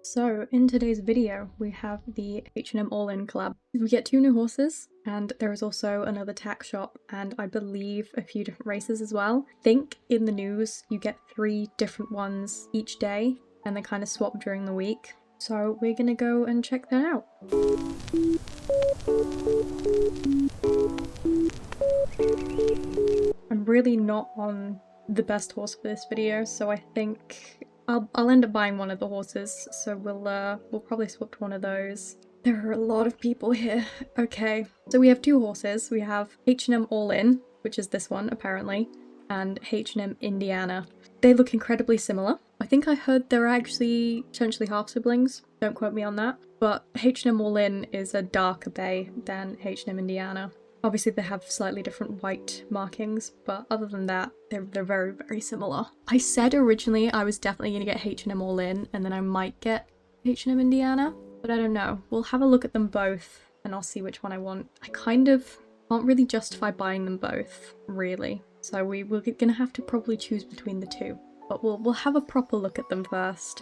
So in today's video, we have the H&M All-In collab. We get 2 new horses, and there is also another tack shop, and I believe a few different races as well. I think in the news you get 3 different ones each day, and they kind of swap during the week. So we're gonna go and check that out. I'm really not on the best horse for this video, so I think I'll end up buying one of the horses, so we'll probably swap to one of those. There are a lot of people here. Okay, so we have 2 horses. We have H&M All-In, which is this one apparently, and H&M Indiana. They look incredibly similar. I think I heard they're actually potentially half siblings. Don't quote me on that. But H&M All-In is a darker bay than H&M Indiana. Obviously they have slightly different white markings, but other than that, they're very, very similar. I said originally I was definitely going to get H&M All-In and then I might get H&M Indiana, but I don't know. We'll have a look at them both and I'll see which one I want. I kind of can't really justify buying them both, really. So we're going to have to probably choose between the 2, but we'll have a proper look at them first.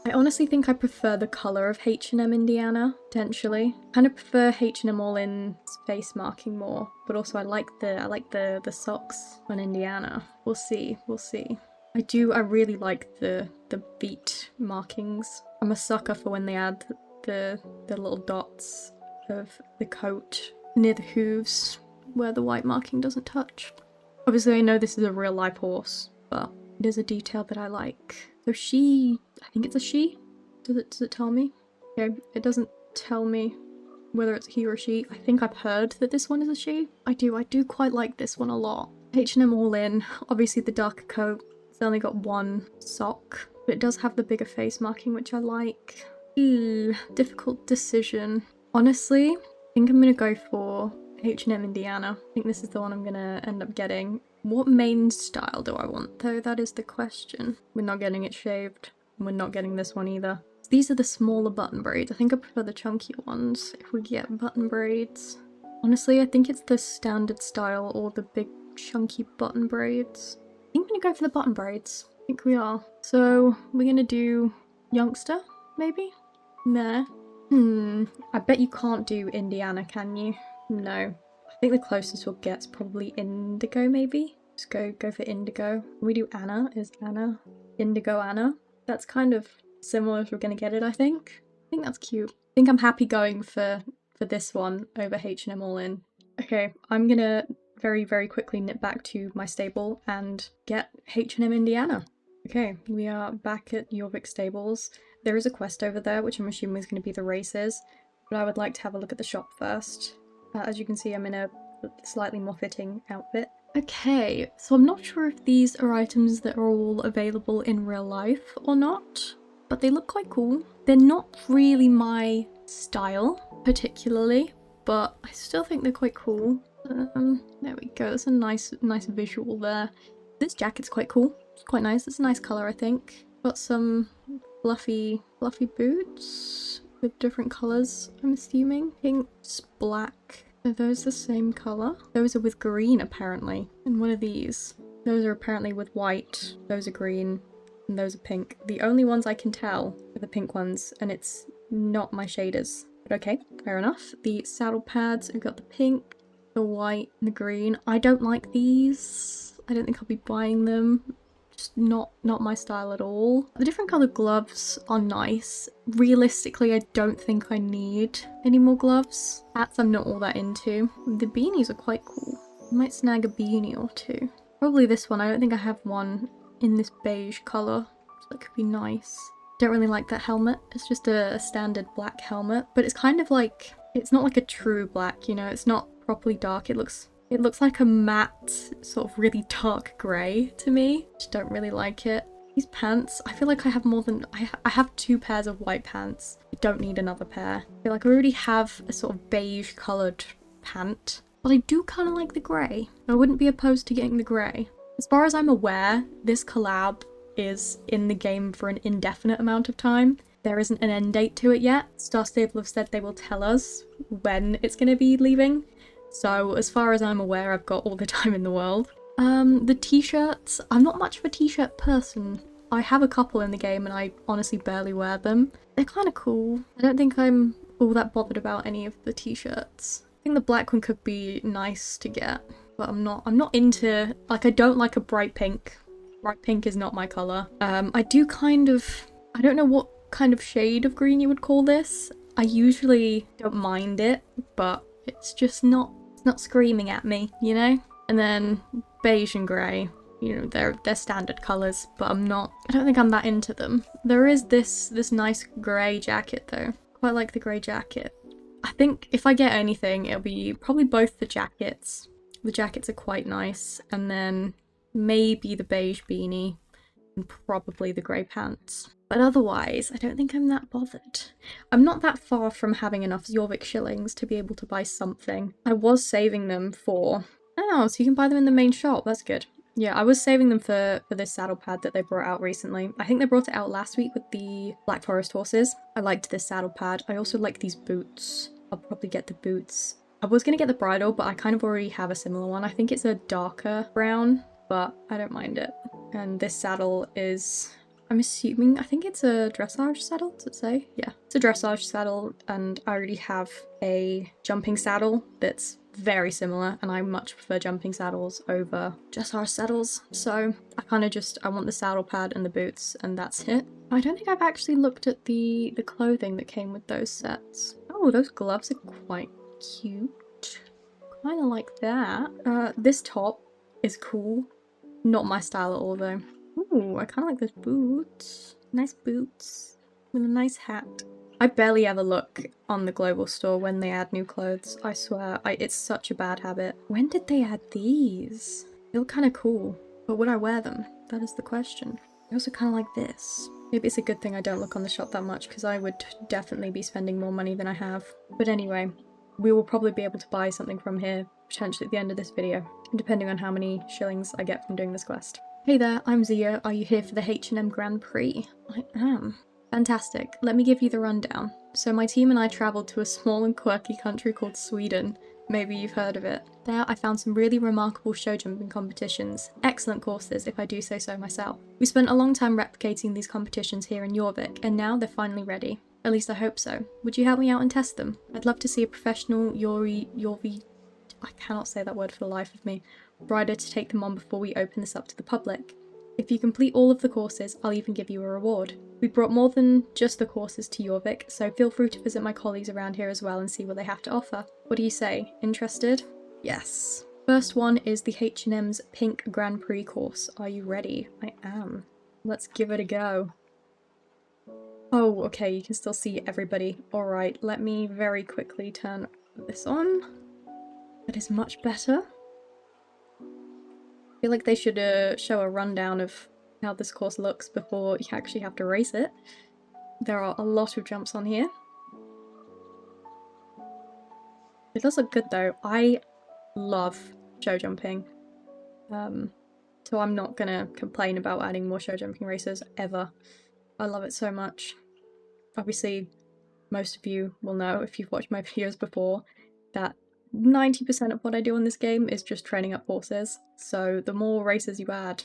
I honestly think I prefer the colour of H&M Indiana, potentially. I kind of prefer H&M All-In's face marking more, but also I like the socks on Indiana. We'll see. I really like the feet markings. I'm a sucker for when they add the little dots of the coat near the hooves where the white marking doesn't touch. Obviously I know this is a real life horse, but it is a detail that I like. So I think it's a she? Does it tell me? Okay, it doesn't tell me whether it's he or she. I think I've heard that this one is a she. I do quite like this one a lot. H&M All-In, obviously the darker coat. It's only got 1 sock, but it does have the bigger face marking, which I like. Difficult decision. Honestly, I think I'm gonna go for H&M Indiana. I think this is the one I'm gonna end up getting. What mane style do I want though? That is the question. We're not getting it shaved. And we're not getting this one either. These are the smaller button braids. I think I prefer the chunkier ones if we get button braids. Honestly, I think it's the standard style or the big chunky button braids. I think I'm gonna go for the button braids. I think we are. So we're gonna do youngster, maybe? Meh. I bet you can't do Indiana, can you? No. I think the closest we'll get is probably indigo, maybe? Just go for indigo. We do Anna. Is Anna indigo Anna? That's kind of similar if we're gonna get it, I think. I think that's cute. I think I'm happy going for this one over H&M All-In. Okay, I'm gonna very, very quickly nip back to my stable and get H&M Indiana. Okay, we are back at Jorvik Stables. There is a quest over there, which I'm assuming is going to be the races, but I would like to have a look at the shop first. As you can see, I'm in a slightly more fitting outfit. Okay, so I'm not sure if these are items that are all available in real life or not, but they look quite cool. They're not really my style, particularly, but I still think they're quite cool. There we go, that's a nice visual there. This jacket's quite cool. It's quite nice. It's a nice colour, I think. Got some fluffy boots with different colours, I'm assuming. Pink's black. Are those the same colour? Those are with green, apparently. And what are these? Those are apparently with white. Those are green. And those are pink. The only ones I can tell are the pink ones, and it's not my shaders. But okay, fair enough. The saddle pads, we've got the pink, the white, and the green. I don't like these. I don't think I'll be buying them. Just not my style at all. The different coloured gloves are nice. Realistically, I don't think I need any more gloves. Hats I'm not all that into. The beanies are quite cool. I might snag a beanie or 2. Probably this one. I don't think I have one in this beige colour, so that could be nice. Don't really like that helmet. It's just a standard black helmet, but it's kind of like, it's not like a true black, you know? It's not properly dark. It looks like a matte, sort of really dark grey to me. Just don't really like it. These pants, I feel like I have more than... I have 2 pairs of white pants. I don't need another pair. I feel like I already have a sort of beige coloured pant. But I do kind of like the grey. I wouldn't be opposed to getting the grey. As far as I'm aware, this collab is in the game for an indefinite amount of time. There isn't an end date to it yet. Star Stable have said they will tell us when it's going to be leaving. So as far as I'm aware, I've got all the time in the world. The t-shirts, I'm not much of a t-shirt person, I have a couple in the game and I honestly barely wear them. They're kind of cool. I don't think I'm all that bothered about any of the t-shirts. I think the black one could be nice to get, but I'm not into, like, I don't like a bright pink. Bright pink is not my colour. I do kind of, I don't know what kind of shade of green you would call this. I usually don't mind it, but it's just not, it's not screaming at me, you know? And then beige and grey, you know, they're standard colours, but I don't think I'm that into them. There is this nice grey jacket though. Quite like the grey jacket. I think if I get anything, it'll be probably both the jackets. The jackets are quite nice, and then maybe the beige beanie, and probably the grey pants. But otherwise, I don't think I'm that bothered. I'm not that far from having enough Jorvik shillings to be able to buy something. I was saving them for... Oh, so you can buy them in the main shop. That's good. Yeah, I was saving them for this saddle pad that they brought out recently. I think they brought it out last week with the Black Forest horses. I liked this saddle pad. I also like these boots. I'll probably get the boots. I was going to get the bridle, but I kind of already have a similar one. I think it's a darker brown, but I don't mind it. And this saddle is... I'm assuming, I think it's a dressage saddle, does it say? Yeah, it's a dressage saddle, and I already have a jumping saddle that's very similar, and I much prefer jumping saddles over dressage saddles. So I want the saddle pad and the boots, and that's it. I don't think I've actually looked at the clothing that came with those sets. Oh, those gloves are quite cute. Kind of like that. This top is cool. Not my style at all though. Ooh, I kind of like those boots. Nice boots with a nice hat. I barely ever look on the global store when they add new clothes. I swear, it's such a bad habit. When did they add these? They look kind of cool, but would I wear them? That is the question. I also kind of like this. Maybe it's a good thing I don't look on the shop that much, because I would definitely be spending more money than I have. But anyway, we will probably be able to buy something from here, potentially at the end of this video, depending on how many shillings I get from doing this quest. Hey there, I'm Zia. Are you here for the H&M Grand Prix? I am. Fantastic. Let me give you the rundown. So my team and I travelled to a small and quirky country called Sweden. Maybe you've heard of it. There I found some really remarkable show jumping competitions. Excellent courses, if I do say so myself. We spent a long time replicating these competitions here in Jorvik, and now they're finally ready. At least I hope so. Would you help me out and test them? I'd love to see a professional Jorvi... I cannot say that word for the life of me. Rider to take them on before we open this up to the public. If you complete all of the courses, I'll even give you a reward. We brought more than just the courses to Jorvik, so feel free to visit my colleagues around here as well and see what they have to offer. What do you say? Interested? Yes. First one is the H&M's Pink Grand Prix course. Are you ready? I am. Let's give it a go. Oh, okay, you can still see everybody. Alright, let me very quickly turn this on. That is much better. I feel like they should show a rundown of how this course looks before you actually have to race it. There are a lot of jumps on here. It does look good though. I love show jumping. So I'm not gonna complain about adding more show jumping races ever. I love it so much. Obviously, most of you will know if you've watched my videos before that 90% of what I do in this game is just training up horses, so the more races you add,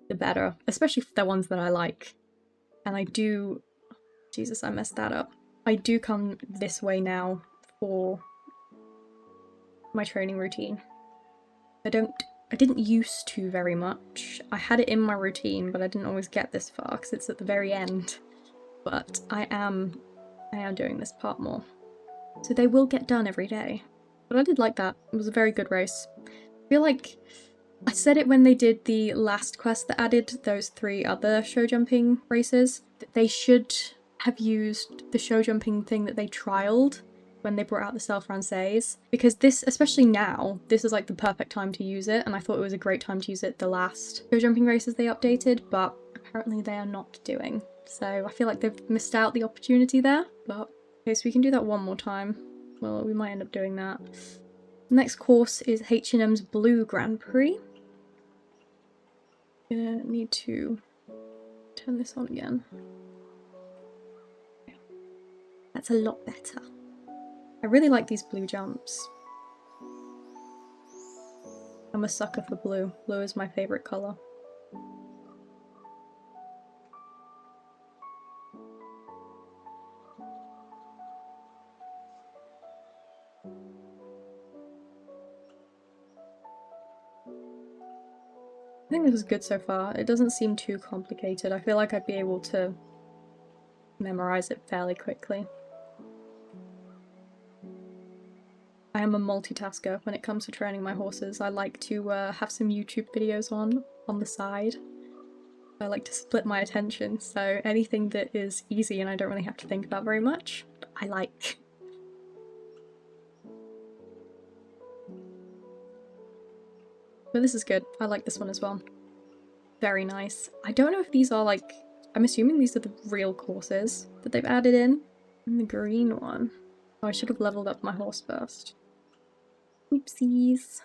the better, especially if they're ones that I like. And I do... Jesus, I messed that up. I do come this way now for my training routine. I didn't used to very much. I had it in my routine, but I didn't always get this far because it's at the very end. But I am doing this part more. So they will get done every day. But I did like that. It was a very good race. I feel like I said it when they did the last quest that added those 3 other show jumping races, that they should have used the show jumping thing that they trialed when they brought out the self-ransays, because this, especially now, this is like the perfect time to use it, and I thought it was a great time to use it the last show jumping races they updated, but apparently they are not doing. So I feel like they've missed out the opportunity there, but okay, so we can do that one more time. Well, we might end up doing that. Next course is H&M's Blue Grand Prix. Gonna need to turn this on again. That's a lot better. I really like these blue jumps. I'm a sucker for blue. Blue is my favourite colour. I think this is good so far. It doesn't seem too complicated. I feel like I'd be able to memorize it fairly quickly. I am a multitasker when it comes to training my horses. I like to have some YouTube videos on the side. I like to split my attention, so anything that is easy and I don't really have to think about very much, I like. But this is good. I like this one as well. Very nice. I don't know if these are like... I'm assuming these are the real courses that they've added in. And the green one. Oh, I should have leveled up my horse first. Oopsies.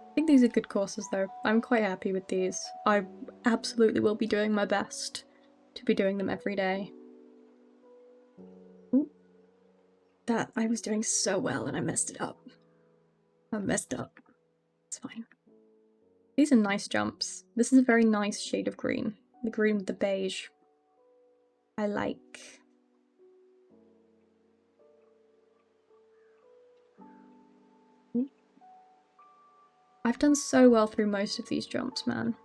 I think these are good courses though. I'm quite happy with these. I absolutely will be doing my best to be doing them every day. Ooh. That, I was doing so well and I messed it up. I messed up. It's fine. These are nice jumps. This is a very nice shade of green. The green with the beige. I like. I've done so well through most of these jumps, man.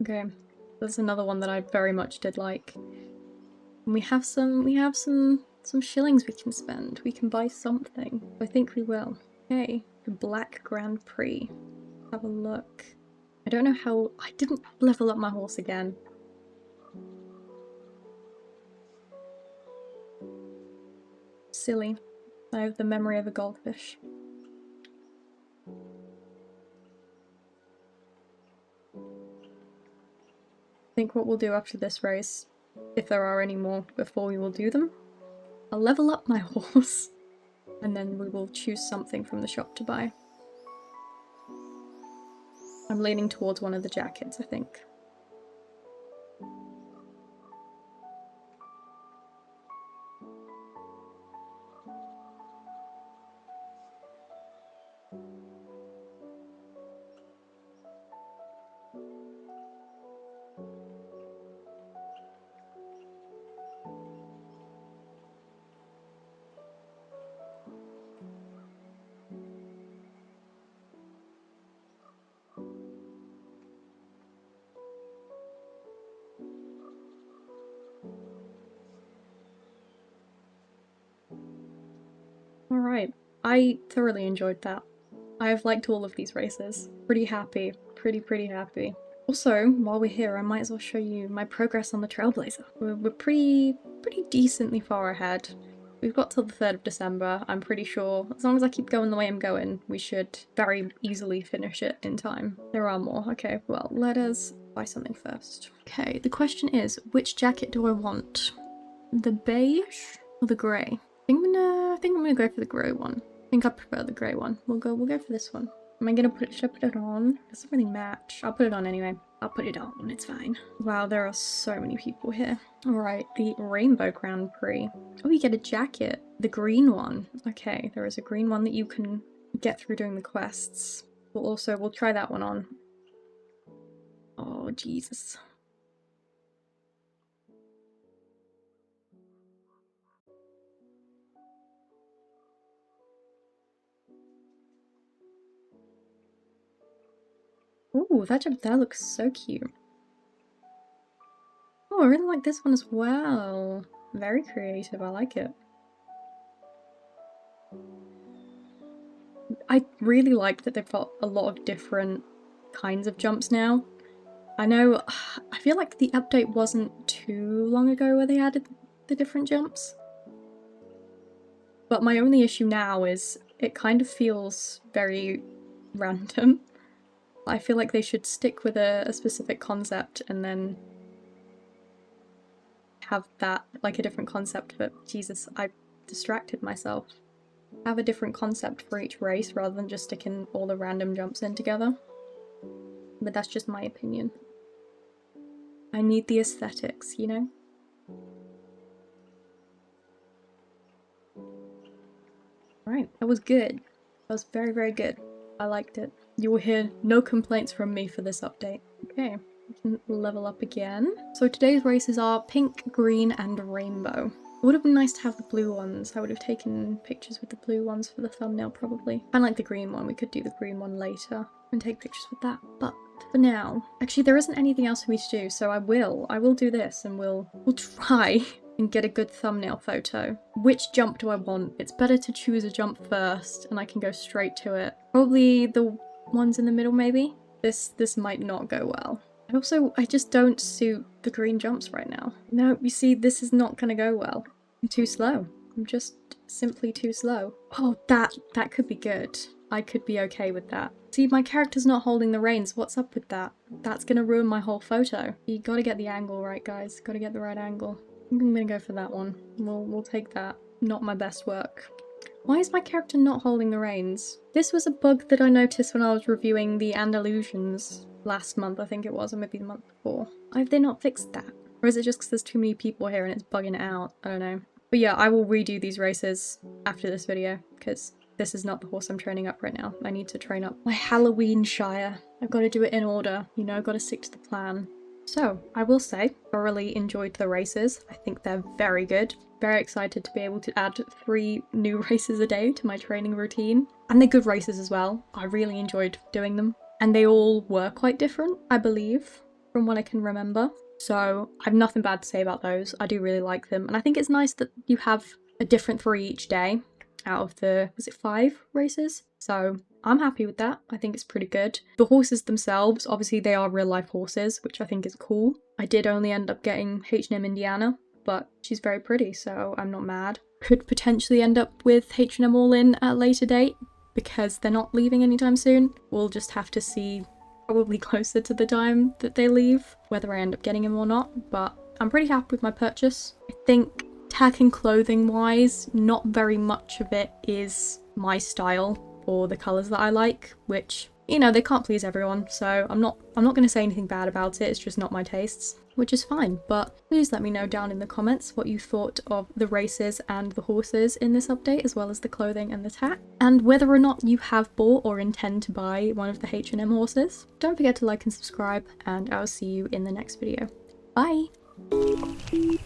Okay, there's another one that I very much did like. And we have some shillings we can spend. We can buy something. I think we will. Okay, the Black Grand Prix. Have a look. I don't know how... I didn't level up my horse again. Silly. I have the memory of a goldfish. I think what we'll do after this race, if there are any more before we will do them, I'll level up my horse and then we will choose something from the shop to buy. I'm leaning towards one of the jackets, I think. Alright, I thoroughly enjoyed that. I've liked all of these races. Pretty happy. Pretty happy. Also, while we're here, I might as well show you my progress on the Trailblazer. We're pretty decently far ahead. We've got till the 3rd of December, I'm pretty sure. As long as I keep going the way I'm going, we should very easily finish it in time. There are more. Okay, well, let us buy something first. Okay, the question is, which jacket do I want? The beige or the grey? I think I'm gonna go for the grey one. I think I prefer the grey one. We'll go for this one. Am I gonna should I put it on? It doesn't really match. I'll put it on anyway. I'll put it on, it's fine. Wow, there are so many people here. Alright, the Rainbow Grand Prix. Oh, you get a jacket. The green one. Okay, there is a green one that you can get through doing the quests. We'll try that one on. Oh, Jesus. Ooh, that looks so cute. Oh, I really like this one as well. Very creative, I like it. I really like that they've got a lot of different kinds of jumps now. I know, I feel like the update wasn't too long ago where they added the different jumps. But my only issue now is it kind of feels very random. I feel like they should stick with a specific concept and then have that, like a different concept, but Jesus, I distracted myself. have a different concept for each race rather than just sticking all the random jumps in together. But that's just my opinion. I need the aesthetics, you know? Right, that was good. That was very, very good. I liked it. You will hear no complaints from me for this update. Okay, we can level up again. So today's races are pink, green, and rainbow. It would have been nice to have the blue ones. I would have taken pictures with the blue ones for the thumbnail probably. I like the green one. We could do the green one later and take pictures with that. But for now, actually there isn't anything else for me to do, so I will do this and we'll try and get a good thumbnail photo. Which jump do I want? It's better to choose a jump first and I can go straight to it. Probably the ones in the middle maybe? This might not go well. And also, I just don't suit the green jumps right now. No, you see, this is not gonna go well. I'm too slow. I'm just simply too slow. Oh, that could be good. I could be okay with that. See, my character's not holding the reins. What's up with that? That's gonna ruin my whole photo. You gotta get the angle right, guys. Gotta get the right angle. I'm gonna go for that one. We'll take that. Not my best work. Why is my character not holding the reins? This was a bug that I noticed when I was reviewing the Andalusians last month, I think it was, or maybe the month before. Why have they not fixed that? Or is it just because there's too many people here and it's bugging it out? I don't know. But yeah, I will redo these races after this video, because this is not the horse I'm training up right now. I need to train up my Halloween Shire. I've got to do it in order, you know, I've got to stick to the plan. So, I will say, thoroughly enjoyed the races. I think they're very good. Very excited to be able to add 3 new races a day to my training routine. And they're good races as well. I really enjoyed doing them. And they all were quite different, I believe, from what I can remember. So, I have nothing bad to say about those. I do really like them. And I think it's nice that you have a different 3 each day out of the, was it 5 races? So, I'm happy with that. I think it's pretty good. The horses themselves, obviously they are real life horses, which I think is cool. I did only end up getting H&M Indiana, but she's very pretty, so I'm not mad. Could potentially end up with H&M All In at a later date, because they're not leaving anytime soon. We'll just have to see probably closer to the time that they leave, whether I end up getting them or not, but I'm pretty happy with my purchase. I think tack and clothing wise, not very much of it is my style or the colours that I like, which, you know, they can't please everyone, so I'm not going to say anything bad about it, it's just not my tastes, which is fine. But please let me know down in the comments what you thought of the races and the horses in this update, as well as the clothing and the tack, and whether or not you have bought or intend to buy one of the H&M horses. Don't forget to like and subscribe, and I'll see you in the next video. Bye! Thank you.